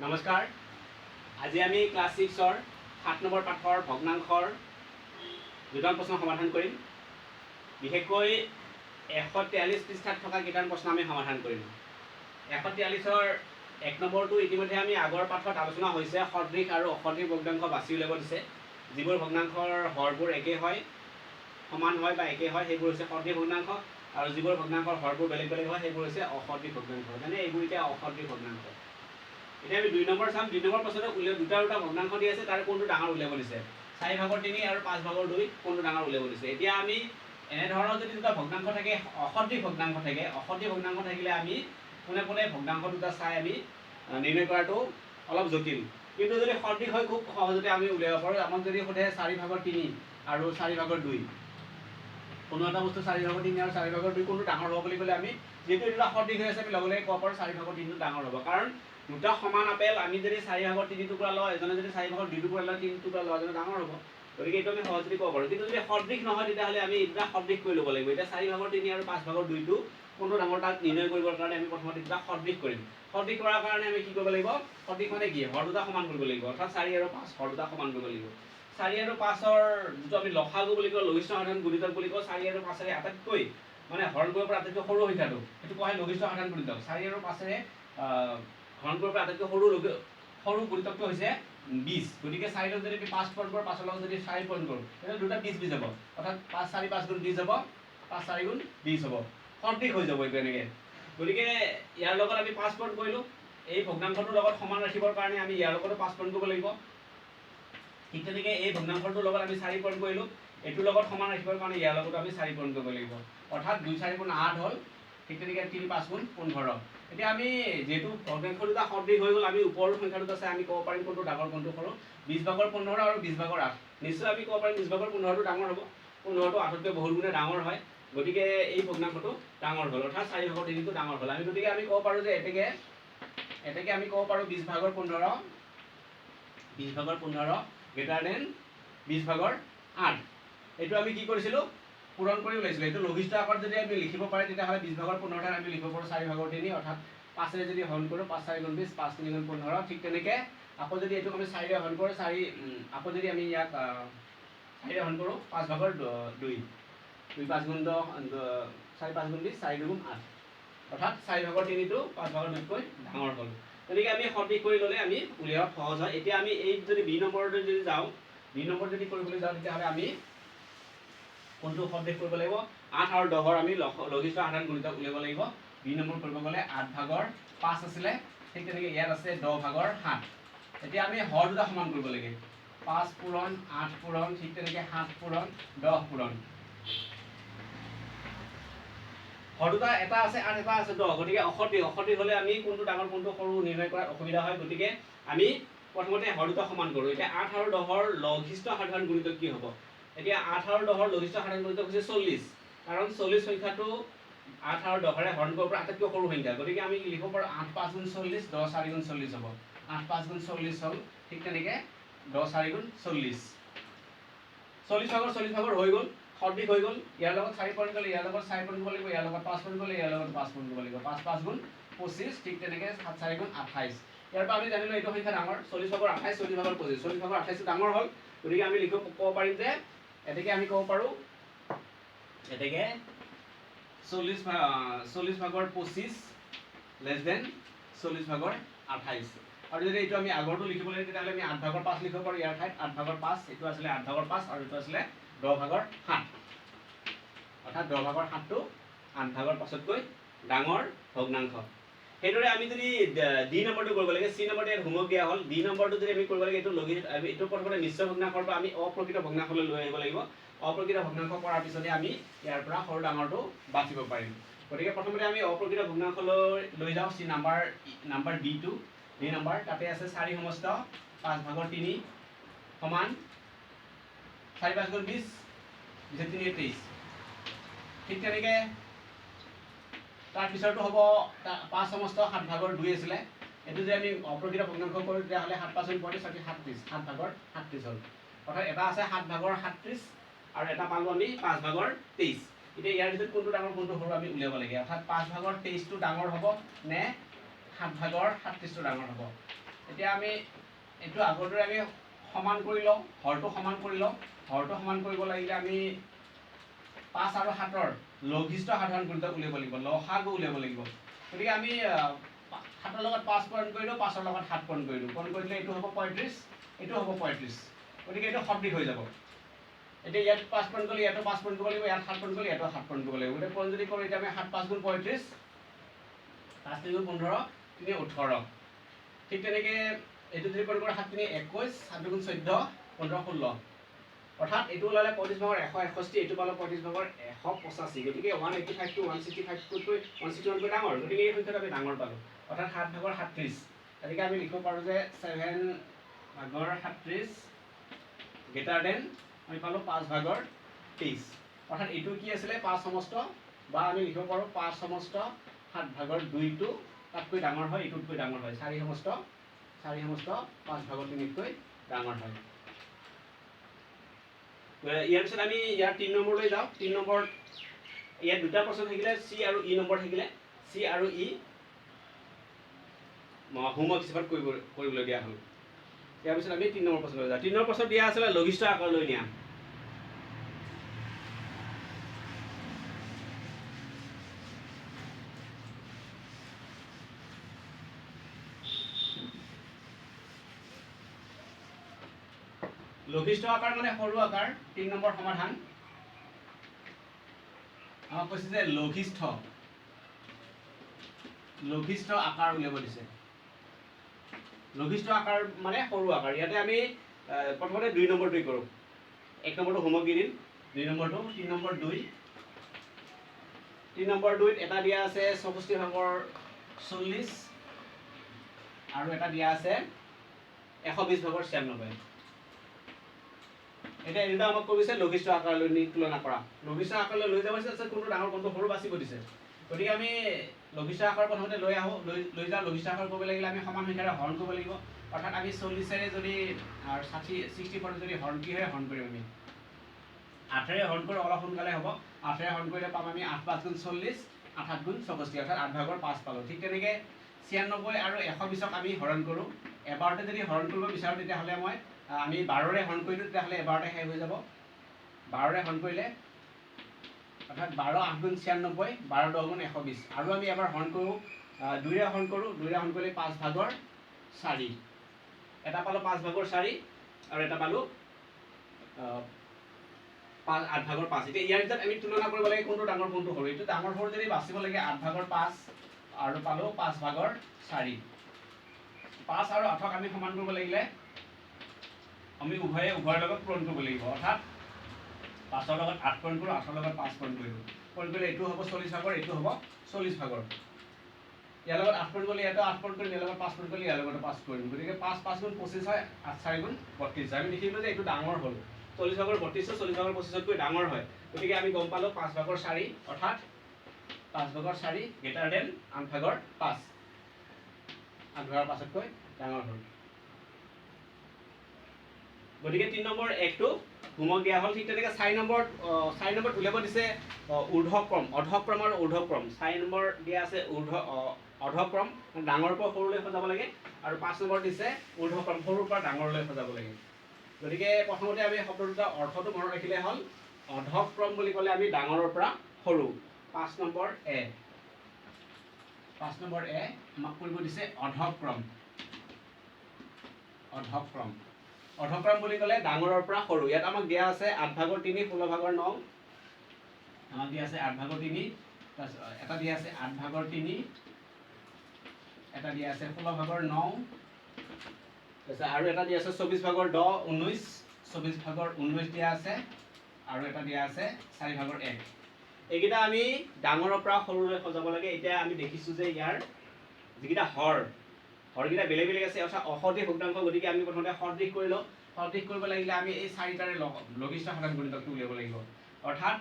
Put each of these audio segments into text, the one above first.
নমস্কাৰ। আজি আমি ক্লাছ 6ৰ 7 নম্বৰ পাঠৰ ভগ্নাংশৰ দুটান প্ৰশ্ন সমাধান কৰিম। বিশেষকৈ 143 পৃষ্ঠাত থকা কেইটান প্ৰশ্ন আমি সমাধান কৰিম। 143ৰ 1 নম্বৰটো ইতিমধ্যে আমি আগৰ পাঠত আলোচনা হৈছে। সদৃশ আৰু অসদৃশ ভগ্নাংশ বাছি উলিয়াব দিছে। যিবোৰ ভগ্নাংশৰ হৰবোৰ একে হয়, সমান হয় বা একে হয়, সেইবোৰ হৈছে সদৃশ ভগ্নাংশ, আৰু যিবোৰ ভগ্নাংশৰ হৰবোৰ বেলেগ বেলেগ হয় সেইবোৰ হৈছে অসদৃশ ভগ্নাংশ। মানে এইবোৰ এতিয়া অসদৃশ ভগ্নাংশ। এতিয়া আমি 2 নম্বৰ চাম। 2 নম্বৰ প্ৰশ্নটো দুটা ভগ্নাংশ দি আছে, তাৰে কোনটো ডাঙৰ উলিয়াব দিছে। 4/3 আৰু 5/2 কোনটো ডাঙৰ উলিয়াব দিছে। এতিয়া আমি এনেধৰণৰ যদি দুটা ভগ্নাংশ থাকে, অসদৃশ ভগ্নাংশ থাকে, অসদৃশ ভগ্নাংশ থাকিলে আমি পোনে পোনে ভগ্নাংশ দুটা চাই আমি নিৰ্ণয় কৰাটো অলপ জটিল। কিন্তু যদি সদৃশ হয় খুব সহজতে আমি উলিয়াব পাৰোঁ। আমাক যদি সোধে 4/3 আৰু 4/2, কোনো এটা বস্তু 4/3 আৰু 4/2 কোনটো ডাঙৰ হ'ব বুলি ক'লে আমি যিহেতু এটা সদৃশ হৈ আছে, আমি লগে লগে ক'ব পাৰোঁ 4/3 ডাঙৰ হ'ব। কাৰণ দুটা সমান আপেল আমি যদি 4/3 টুকুৰা লওঁ, এজনে যদি 4/2 টুকুৰা লয়, 3 টুকুৰা লওঁ, এজনে ডাঙৰ হ'ব। গতিকে এইটো আমি সহজতে ক'ব পাৰোঁ। কিন্তু যদি সদৃশ নহয় তেতিয়াহ'লে আমি এই দুটা সদৃশ কৰি ল'ব লাগিব। এতিয়া 4/3 আৰু 5/2 কোনটো ডাঙৰ তাক নিৰ্ণয় কৰিবৰ কাৰণে আমি প্ৰথমতে দুটা সদৃশ কৰিম। সদৃশ কৰাৰ কাৰণে আমি কি কৰিব লাগিব? সদৃশ মানে কি? হৰ দুটা সমান কৰিব লাগিব। অৰ্থাৎ 4 আৰু 5 হৰ দুটা সমান কৰিব লাগিব। 4 আৰু 5ৰ যিটো আমি লসাগু বুলি কওঁ, লঘিষ্ঠ সাধাৰণ গুণিতক বুলি কওঁ, 4 আৰু 5ৰে আটাইতকৈ মানে হৰণ কৰিব পৰা আটাইতকৈ সৰু সংখ্যাটো, সেইটো কোৱা হয় লঘিষ্ঠ সাধাৰণ গুণিতক। 4 আৰু 5ৰে হৰণ কৰিব পৰা আটাইতকৈ সৰু গুণিতকটো হৈছে 20। গতিকে 4 যদি আমি 5 পূৰণ কৰোঁ, 5ৰ লগত যদি 4 পূৰণ কৰোঁ, তেতিয়া দুটা 20 যাব। অৰ্থাৎ 5 4 5 গুণ 20 হ'ব, 5 4 গুণ 20 হ'ব। সদৃশ হৈ যাব এইটো এনেকৈ। গতিকে ইয়াৰ লগত আমি 5 পূৰণ কৰিলোঁ। এই ভগ্নাংশটোৰ লগত সমান ৰাখিবৰ কাৰণে আমি ইয়াৰ লগতো 5 পূৰণ কৰিব লাগিব। ঠিক তেনেকৈ এই ভগ্নাংশটোৰ লগত আমি 4 পূৰণ কৰিলোঁ। এইটোৰ লগত সমান ৰাখিবৰ কাৰণে ইয়াৰ লগতো আমি 4 পূৰণ কৰিব লাগিব। অৰ্থাৎ 2 4 গুণ 8 হ'ল। ঠিক তেনেকৈ 3 5 গুণ 15। এতিয়া আমি যিহেতু ভগ্নাংশ দুটা সদৃশ হৈ গ'ল, আমি ওপৰৰ সংখ্যা দুটা চাই আমি ক'ব পাৰিম কোনটো ডাঙৰ কোনটো সৰু। 20/15 আৰু 20/8। নিশ্চয় আমি ক'ব পাৰিম 20/15টো ডাঙৰ হ'ব। 15টো 8তকৈ বহুত গুণে ডাঙৰ হয়। গতিকে এই ভগ্নাংশটো ডাঙৰ হ'ল, অৰ্থাৎ 4/3টো ডাঙৰ হ'ল। গতিকে আমি ক'ব পাৰোঁ যে এতেকে আমি ক'ব পাৰোঁ 20/15 গ্ৰেটাৰ দেন 20/8। এইটো আমি কি কৰিছিলোঁ? পূৰণ কৰি ওলাইছিলোঁ। এইটো লঘিষ্ঠ আকাৰত যদি আমি লিখিব পাৰে তেতিয়াহ'লে 20/15 ঠাইত আমি লিখিব পাৰোঁ 4/3, অৰ্থাৎ 5ৰে যদি হৰণ কৰোঁ, 5 4 গুণ 20, 5 3 গুণ 15। ঠিক তেনেকৈ আকৌ যদি এইটোক আমি 4ৰে হৰণ কৰোঁ, আকৌ যদি আমি ইয়াক 4ৰে হৰণ কৰোঁ, 5/2, 2 5 গুণ 10, 4 5 গুণ 20, 4 2 গুণ 8। অৰ্থাৎ 4/3টো 5/2তকৈ ডাঙৰ হ'ল। গতিকে আমি সদৃশ কৰি ল'লে আমি উলিওৱাত সহজ হয়। এতিয়া আমি এই যদি 2 নম্বৰটো যদি যাওঁ, 2 নম্বৰ যদি কৰিবলৈ যাওঁ, তেতিয়াহ'লে আমি কোনটো সদৃশ কৰিব লাগিব? 8 আৰু 10ৰ আমি লঘিষ্ঠ সাধাৰণ গুণিতক উলিয়াব লাগিব। 2 নম্বৰ কৰিব গ'লে 8/5 আছিলে, ঠিক তেনেকৈ ইয়াত আছে 10/7। এতিয়া আমি হৰ দুটা সমান কৰিব লাগে। 5 পূৰণ 8 পূৰণ, ঠিক তেনেকৈ 7 পূৰণ 10 পূৰণ। হৰ দুটা এটা আছে 8, এটা আছে 10। গতিকে অসদৃশ হ'লে আমি কোনটো ডাঙৰ কোনটো সৰু নিৰ্ণয় কৰাত অসুবিধা হয়। গতিকে আমি প্ৰথমতে হৰ দুটা সমান কৰোঁ। এতিয়া 8 আৰু 10ৰ লঘিষ্ঠ সাধাৰণ গুণিতক কি হ'ব? এতিয়া 8 আৰু 10ৰ লঘিষ্ঠ সাধাৰণ গুণিতক হৈছে 40। কাৰণ 40 সংখ্যাটো 8 আৰু 10ৰে হৰণ কৰিব পৰা আটাইতকৈ সৰু সংখ্যা। গতিকে আমি লিখিব পাৰোঁ 8 5 গুণ 40, 10 4 গুণ 40 হ'ব। 8 5 গুণ 40 হ'ল, ঠিক তেনেকৈ 10 4 গুণ 40। 40/40 হৈ গ'ল, সদৃশ হৈ গ'ল। ইয়াৰ লগত 4 পূৰণ কৰিলে, ইয়াৰ লগত 4 পূৰণ কৰিব লাগিব, ইয়াৰ লগত 5 পূৰণ কৰিলে, ইয়াৰ লগত 5 পূৰণ কৰিব লাগিব। 5 5 গুণ 25, ঠিক তেনেকৈ 7 4 গুণ 28। ইয়াৰ পৰা আমি জানিলোঁ এইটো সংখ্যা ডাঙৰ। 40/28, 40/25, 40/28টো ডাঙৰ হ'ল। গতিকে আমি ক'ব পাৰিম যে এতেকে আমি ক'ব পাৰোঁ, এতেকে 40/25 লেছ দেন 40/28। আৰু যদি এইটো আমি আগৰটো লিখিব লাগে তেতিয়াহ'লে আমি 8/5 লিখিব পাৰোঁ ইয়াৰ ঠাইত। 8/5, এইটো আছিলে 8/5 আৰু এইটো আছিলে 10/7। অৰ্থাৎ 10/7টো 8/5তকৈ ডাঙৰ ভগ্নাংশ। সেইদৰে আমি যদি ডি নম্বৰটো কৰিব লাগে, চি নম্বৰটো ইয়াত হোমৱৰ্ক দিয়া হ'ল। ডি নম্বৰটো যদি আমি কৰিব লাগে, এইটো প্ৰথমতে মিশ্ৰ ভগ্নাংশৰ পৰা আমি অপ্ৰকৃত ভগ্নাংশলৈ লৈ আহিব লাগিব। অপ্ৰকৃত ভগ্নাংশ কৰাৰ পিছতে আমি ইয়াৰ পৰা সৰু ডাঙৰটো বাচিব পাৰিম। গতিকে প্ৰথমতে আমি অপ্ৰকৃত ভগ্নাংশলৈ লৈ যাওঁ। চি নাম্বাৰ ডি নম্বৰ, তাতে আছে 4 সমস্ত 5/3 সমান 4 5 গুণ 20, 20 3 23। ঠিক তেনেকৈ তাৰপিছৰটো হ'ব 5 সমস্ত 7/2 আছিলে। এইটো যদি আমি অপ্ৰকৃত ভগ্নাংশ কৰোঁ তেতিয়াহ'লে 7 5 গুণ 35, 37, 7/37 হ'ল। অৰ্থাৎ এটা আছে 7/37 আৰু এটা পালোঁ আমি 5/23। এতিয়া ইয়াৰ ভিতৰত কোনটো ডাঙৰ কোনটো সৰু আমি উলিয়াব লাগে। অৰ্থাৎ 5/23টো ডাঙৰ হ'ব নে 7/37টো ডাঙৰ হ'ব? এতিয়া আমি এইটো আগৰদৰে আমি সমান কৰি লওঁ, হৰটো সমান কৰি লওঁ। হৰটো সমান কৰিব লাগিলে আমি 5 আৰু 7ৰ লঘিষ্ঠ সাধাৰণ গুণিতক উলিয়াব লাগিব, লসাগু উলিয়াব লাগিব। গতিকে আমি 7ৰ লগত 5 পূৰণ কৰি দিওঁ, 5ৰ লগত 7 পূৰণ কৰি দিওঁ। পূৰণ কৰি দিলে এইটো হ'ব 35, এইটো হ'ব 35। গতিকে এইটো সদৃশ হৈ যাব। এতিয়া ইয়াত 5 পূৰণ কৰিলে ইয়াতো 5 পূৰণ কৰিব লাগিব, ইয়াত 7 পূৰণ কৰিলে ইয়াতো 7 পূৰণ কৰিব লাগিব। গতিকে পূৰণ যদি কৰোঁ এতিয়া আমি 7 5 গুণ 35, 5 3 গুণ 15, 3 18। ঠিক তেনেকৈ এইটো যদি পূৰণ কৰোঁ 7 3 21, 7 2 গুণ 14, 15 16। অৰ্থাৎ এইটো ওলালে 35 ভাগৰ 161, এইটো পালোঁ 35 ভাগৰ 185। গতিকে 185 টো 165 161 ডাঙৰ। গতিকে এই সংখ্যাটো আমি ডাঙৰ পালোঁ। অৰ্থাৎ 7 ভাগৰ 37। গতিকে আমি লিখিব পাৰোঁ যে 7 ভাগৰ 37 গ্ৰেটাৰ দেন আমি পালোঁ 5 ভাগৰ 23। অৰ্থাৎ এইটো কি আছিলে 5 সমস্ত, বা আমি লিখিব পাৰোঁ 5 সমস্ত 7 ভাগৰ 2টো তাতকৈ ডাঙৰ হয়, এইটোতকৈ ডাঙৰ হয়। 4 সমস্ত 5 ভাগৰ 3তকৈ ডাঙৰ হয়। ইয়াৰ পিছত আমি ইয়াৰ 3 নম্বৰলৈ যাওঁ। 3 নম্বৰ ইয়াত দুটা প্ৰশ্ন থাকিলে, চি আৰু ই নম্বৰ থাকিলে। চি আৰু ই হোমৱৰ্ক হিচাপত কৰিবলৈ দিয়া হ'ল। ইয়াৰ পিছত আমি 3 নম্বৰ প্ৰশ্নলৈ যাওঁ। 3 নম্বৰ প্ৰশ্ন দিয়া আছিলে লঘিষ্ঠ আকাৰলৈ নিয়া। লঘিষ্ঠ আকাৰ মানে সৰু আকাৰ। 3 নম্বৰ সমাধান আমাক কৈছে যে লঘিষ্ঠ আকাৰ উলিয়াব দিছে। লঘিষ্ঠ আকাৰ মানে সৰু আকাৰ। ইয়াতে আমি প্ৰথমতে 2 নম্বৰটোই কৰোঁ। 1 নম্বৰটো হোমৱৰ্ক দি দিম, 2 নম্বৰটো 3 নম্বৰ 2। 3 নম্বৰ 2ত এটা দিয়া আছে 64 ভাগৰ 40 আৰু এটা দিয়া আছে 120 ভাগৰ 96। এতিয়া এই দুটা আমাক কৈছে লঘিষ্ঠ আকাৰলৈ তুলনা কৰা। লঘিষ্ঠ আকাৰলৈ লৈ যাব দিছে, কোনটো ডাঙৰ কোনটো সৰু বাচিব দিছে। গতিকে আমি লঘিষ্ঠ আকাৰ প্ৰথমতে লৈ আহোঁ। লৈ যাওঁ। লঘিষ্ঠ আকাৰ কৰিব লাগিলে আমি সমান সংখ্যাৰে হৰণ কৰিব লাগিব। অৰ্থাৎ আমি 40ৰে যদি 64 যদি হৰণ কি হয়, হৰণ কৰিম আমি 8ৰে হৰণ কৰি অলপ সোনকালে হ'ব। 8ৰে হৰণ কৰিলে পাম আমি 8 5 গুণ 40, 8 7 গুণ 64, অৰ্থাৎ 8 ভাগৰ 5 পালোঁ। ঠিক তেনেকৈ 96 আৰু 120ক আমি হৰণ কৰোঁ। এবাৰতে যদি হৰণ কৰিব বিচাৰোঁ তেতিয়াহ'লে আমি 12ৰে হৰণ কৰিলোঁ, তেতিয়াহ'লে এবাৰতে শেষ হৈ যাব। 12ৰে হৰণ কৰিলে অৰ্থাৎ 12 8 গুণ 96, 12 10 গুণ 120। আৰু আমি এবাৰ হৰণ কৰোঁ, 2ৰে হৰণ কৰোঁ। 2ৰে হৰণ কৰিলে 5 ভাগৰ 4। এটা পালোঁ 5 ভাগৰ 4 আৰু এটা পালোঁ 8 ভাগৰ 5। এতিয়া ইয়াৰ ভিতৰত আমি তুলনা কৰিব লাগে কোনটো ডাঙৰ কোনটো সৰু। এইটো ডাঙৰ সৰু যদি বাচিব লাগে 8 ভাগৰ 5 আৰু পালোঁ 5 ভাগৰ 4। 5 আৰু 8ক আমি সমান কৰিব লাগিলে আমি উভয়ৰ লগত পূৰণ কৰিব লাগিব। অৰ্থাৎ 5ৰ লগত 8 পূৰণ কৰোঁ, 8ৰ লগত 5 পূৰণ কৰিলোঁ। পূৰণ কৰিলে এইটো হ'ব 40 ভাগৰ, এইটো হ'ব 40 ভাগৰ। ইয়াৰ লগত 8 পূৰণ কৰিলে ইয়াতো 8 পূৰণ কৰিম, ইয়াৰ লগত 5 পূৰণ কৰিলে ইয়াৰ লগতো 5 কৰিম। গতিকে 5 5 গুণ 25 হয়, 8 4 গুণ 32 হয়। আমি দেখিলোঁ যে এইটো ডাঙৰ হ'ল। 40 ভাগৰ 32, 40 ভাগৰ 25তকৈ ডাঙৰ হয়। গতিকে আমি গম পালোঁ 5 ভাগৰ 4, অৰ্থাৎ 5 ভাগৰ 4 গ্ৰেটাৰ দেন 8 ভাগৰ 5। 8 ভাগৰ 5তকৈ ডাঙৰ হ'ল। গতিকে 3 নম্বৰ 1টো হোমৱৰ্ক দিয়া হ'ল। ঠিক তেনেকৈ 4 নম্বৰত উলিয়াব দিছে ঊৰ্ধ্বক্ৰম, অধক্ৰম আৰু ঊৰ্ধ্বক্ৰম। 4 নম্বৰ দিয়া আছে অধক্ৰম, ডাঙৰৰ পৰা সৰুলৈ সজাব লাগে। আৰু 5 নম্বৰ দিছে ঊৰ্ধ্বক্ৰম, সৰুৰ পৰা ডাঙৰলৈ সজাব লাগে। গতিকে প্ৰথমতে আমি শব্দ দুটা অৰ্থটো মনত ৰাখিলে হ'ল। অধক্ৰম বুলি ক'লে আমি ডাঙৰৰ পৰা সৰু। 5 নম্বৰ এ আমাক কৰিব দিছে অধক্ৰম। অধক্ৰম বুলি ক'লে ডাঙৰৰ পৰা সৰু। ইয়াত আমাক দিয়া আছে 8 ভাগৰ 3, 16 ভাগৰ 9। আমাক দিয়া আছে 8 ভাগৰ 3, এটা দিয়া আছে 8 ভাগৰ 3, এটা দিয়া আছে 16 ভাগৰ 9, আৰু এটা দিয়া আছে 24 ভাগৰ 10 19, 24 ভাগৰ 19 দিয়া আছে, আৰু এটা দিয়া আছে 4 ভাগৰ 1। এইকেইটা আমি ডাঙৰৰ পৰা সৰুলৈ সজাব লাগে। এতিয়া আমি দেখিছোঁ যে ইয়াৰ যিকেইটা হৰকেইটা বেলেগ বেলেগ আছে, অৰ্থাৎ অসদৃশ ভগ্নাংশ। গতিকে আমি প্ৰথমতে সদৃশ কৰি লওঁ। সদৃশ কৰিব লাগিলে আমি এই 4টাৰে লঘিষ্ঠ সাধাৰণ গুণিতকটো উলিয়াব লাগিব। অৰ্থাৎ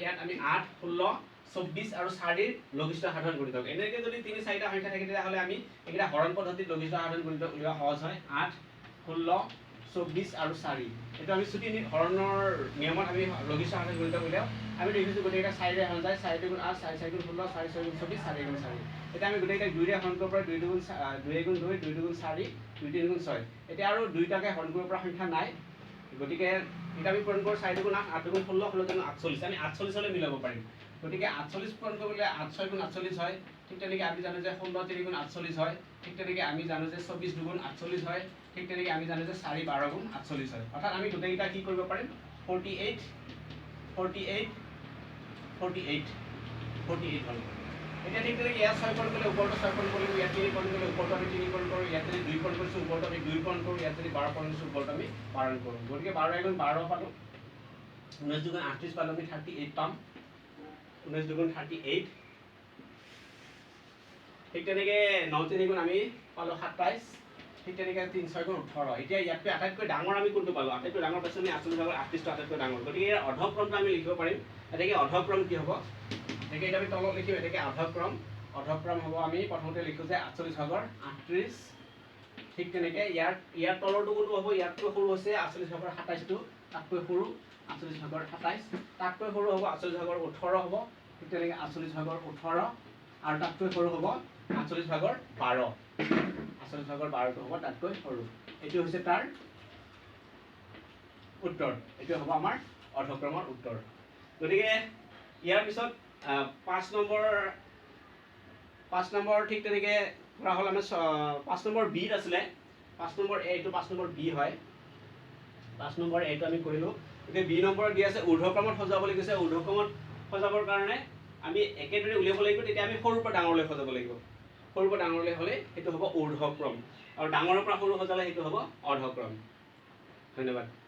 ইয়াত আমি 8 16 24 আৰু 4ৰ লঘিষ্ঠ সাধাৰণ গুণিতক। এনেকৈ যদি 3 4টা সংখ্যা থাকে তেতিয়াহ'লে আমি এইকেইটা হৰণ পদ্ধতিত লঘিষ্ঠ সাধাৰণ গুণিতক উলিওৱা সহজ হয়। 8 16 24 আৰু 4। এইটো আমি ছুটি হৰণৰ নিয়মত আমি লঘিষ্ঠ সাধাৰণ গুণিতক উলিয়াওঁ। আমি দেখিছোঁ গোটেইকেইটা 4ৰে হৰণ যায় 4 দুগুণ 8 4 4 গুণ 16 4 6 গুণ 24 4 গুণ 4 এতিয়া আমি গোটেইকেইটা 2ৰে হৰণ কৰিব পৰা 2 দুগুণ 2 গুণ 2 2 দুগুণ 4 2 3 গুণ 6 এতিয়া আৰু দুইটাকে হৰণ কৰিব পৰা সংখ্যা নাই গতিকে এটা আমি পূৰণ কৰোঁ 4 দুগুণ 8 8 দুগুণ 16 16 দুগুণ 48 আমি 48 লৈ মিলাব পাৰিম গতিকে 48 পূৰণ কৰিবলৈ 8 6 গুণ 48 হয় ঠিক তেনেকৈ আমি জানো যে 16 3 গুণ 48 হয় ঠিক তেনেকৈ আমি জানো যে 24 দুগুণ 48 হয় ঠিক তেনেকৈ আমি জানো যে 4 12 গুণ 48 হয় অৰ্থাৎ আমি গোটেইকেইটা কি কৰিব পাৰিম 48 48 48 48 হ'ল এতিয়া ঠিক তেনেকৈ ইয়াত 6 পূৰণ কৰিলে ওপৰতো 6 পূৰণ কৰিলোঁ ইয়াত 3 পূৰণ কৰিলে ওপৰতো আমি 3 পূৰণ কৰোঁ ইয়াত যদি 2 পূৰণ কৰিছোঁ ওপৰতো আমি 2 পূৰণ কৰোঁ ইয়াত যদি 12 পূৰণ কৰিছোঁ ওপৰতো আমি 12 কৰোঁ গতিকে 12 গুণ 12 পালোঁ 19 দুগুণ 38 পালোঁ আমি 38 পাম 19 দুগুণ 38 ঠিক তেনেকৈ 9 3 গুণ আমি পালোঁ 27 ঠিক তেনেকৈ 3 6 গুণ 18 এতিয়া ইয়াতকৈ আটাইতকৈ ডাঙৰ আমি কোনটো পালোঁ আটাইতকৈ ডাঙৰ পাইছোঁ আমি 48 ভাগৰ 38টো আটাইতকৈ ডাঙৰ গতিকে ইয়াৰ অৰ্ধক্ৰমটো আমি লিখিব পাৰিম এতেকে অৰ্ধক্ৰম কি হ'ব এতেকে এটা আমি তলত লিখিম এতেকে অৰ্ধক্ৰম হ'ব আমি প্ৰথমতে লিখোঁ যে 48 ভাগৰ 38 ঠিক তেনেকৈ ইয়াৰ তলৰটো কোনটো হ'ব ইয়াতকৈ সৰু হৈছে 48 ভাগৰ 27টো তাতকৈ সৰু 48 ভাগৰ 27 তাতকৈ সৰু হ'ব 48 ভাগৰ 18 হ'ব ঠিক তেনেকৈ 48 ভাগৰ 18 আৰু তাতকৈ সৰু হ'ব 48 ভাগৰ 12 48 ভাগৰ 12টো হ'ব তাতকৈ সৰু এইটো হৈছে তাৰ উত্তৰ এইটো হ'ব আমাৰ অৰ্ধক্ৰমৰ উত্তৰ গতিকে ইয়াৰ পিছত 5 নম্বৰ ঠিক তেনেকৈ কৰা হ'ল আমি 5 নম্বৰ বিত আছিলে 5 নম্বৰ এ এইটো 5 নম্বৰ বি হয় 5 নম্বৰ এটো আমি কৰিলোঁ গতিকে বি নম্বৰত দি আছে ঊৰ্ধ্বক্ৰমত সজাবলৈ কৈছে ঊৰ্ধ্বক্ৰমত সজাবৰ কাৰণে আমি একেদৰে উলিয়াব লাগিব তেতিয়া আমি সৰুৰ পৰা ডাঙৰলৈ সজাব লাগিব সৰুৰ পৰা ডাঙৰলৈ হ'লে সেইটো হ'ব ঊৰ্ধ্বক্ৰম আৰু ডাঙৰৰ পৰা সৰু সজালে সেইটো হ'ব অৰ্ধক্ৰম ধন্যবাদ